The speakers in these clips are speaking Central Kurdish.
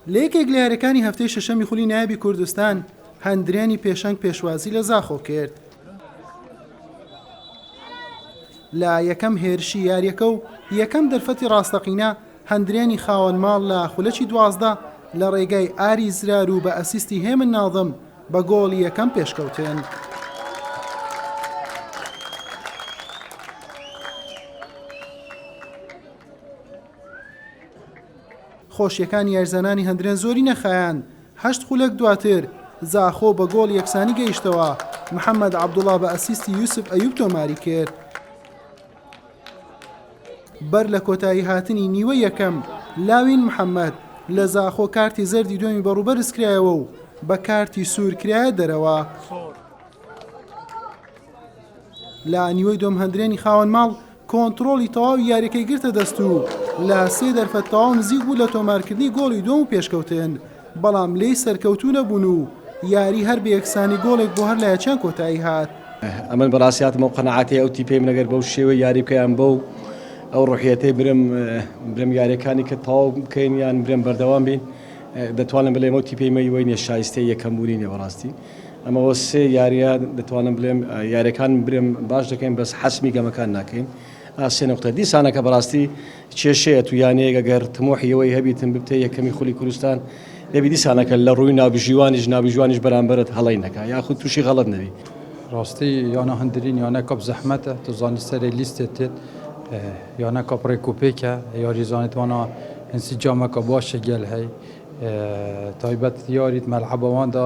لەیەکێک لە یاریەکانی هەفتەی شەشەمی خولی نایابی کوردستان هەندرێنی پێشەنگ پێشوازی لە زاخۆ کرد. لە یەکەم هێرشی یاریەکە و یەکەم دەرفەتی ڕاستەقینە هەندرێنی خاوەن ماڵ لە خولەکی 12 لە ڕێگای ئاری زرار و بە ئەسیستی هێمن ناظم بە گۆڵی یەکەم پێشکەوتن. خۆشیەکانی یارزانانی هەندرێن زۆری نەخایان 8 خولەک دواتر زاخۆ بە گۆڵ یەکسانی گەیشتەوە. محەممەد عەبدوڵڵا بە ئەسیستی یوسف ئەیوب تۆماری کرد. بەر لە کۆتایی هاتنی نیوە یەکەم لاوین محەممەد لە زاخۆ کارتی زەردی دومی بەڕوبەرز کرایەوە و بە کارتی سوور کرایە دەرەوە. لە نیوەی دۆم هەندرێنی خاوەن ماڵ کۆنتڕۆڵی تەواوی یاریەکەی گرتە دەست و لە 3 دەرفەت تەواو نزیک بوو لە تۆمارکردنی گۆڵی دوم و پێشکەوتن، بەڵام لێی سەرکەوتوو نەبوون و یاری هەر بە یەکسانی گۆڵێک بۆ هەر لە یەکیان کۆتایی هات. ئەمن بەڕاستیاتمە و قەنەعاتی ئەو تیپەی منەگەر بەو شێوە یاری بکەیان بەو ئەو ڕوحیەتەی برم یاریەکانی کە تەواو بکەین یان برم بەردەوام بین دەتوانم بڵێم ئەو تیپەی مەی نیە شایستەی یەکەمبوونی بەڕاستی. ئەمەوە سێ یاریە دەتوانم بڵێم یاریەکان برم باش دەکەین بەس حەسمی گەمەکان ناکەین. سێ نقطە دیسانەکە بەڕاستی کێشەیە تو یانەیە ئەگەر تمۆحیەوەی هەبیتم ببتە یەکەمی خولی کوردستان دەبی دیسانەکە لە ڕووی ناوبژیوانیش بەرامبەرت هەڵی نەکە یاخود تووشی غەڵەت نەبی. ڕاستی یانە هەندرین یانە کاپ زەحمەتە تو زانی سەرێ لیستێت تێت یانە کاپ ڕێکوپێکە یاریزانێتوانە ئەنسیجامەکە باشە گەل هەی تایبەت یاریت مەلعەبەواندا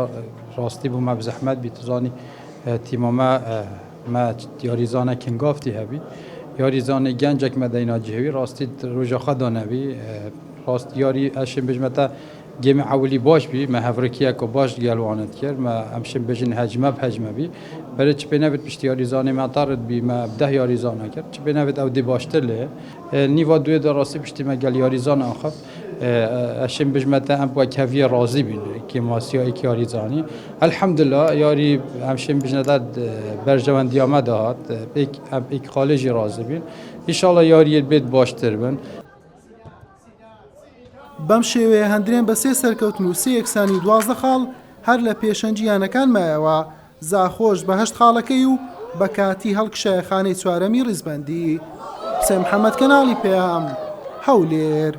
ڕاستی بوو مە بزەحمەت بی تو زانی تیمەمە مە یاریزانە کینگافتی هەبی یاریزانê gencek me deyna cihêwî rastî roja xwe danevî rast yarî ez şên bijmete gemê ewilî baş bî me hevrekiyeka baş gelwanet kir me em şên bijin hecme hecme bî berê çipê nevit piştî yarîzanê me tarit bî me 10 yarîzana kir çipê nevit ew dê baştir lê nîva duê de rastî piştî me gel yarîzana axev ez şên bijmete em wek heviye razî bîn kêmasiya ek yarîzanî elhemdullah yarî em şên bijnede berjewendiya me de hat em ek xalê jî razî bîn înşallah yariyê bêt baştir bin. بەم شێوەیە هەندرێن بە 3 سەرکەوتن و 3 یەکسانی 12 خاڵ هەر لە پێشەنجیانەکان مایەوە. زاخۆش بە 8 خاڵەکەی و بە کاتی هەڵکشایە خانەی چوارەمی ڕیزبەندی. حسێن محەممەد کەناڵی پێام هەولێر.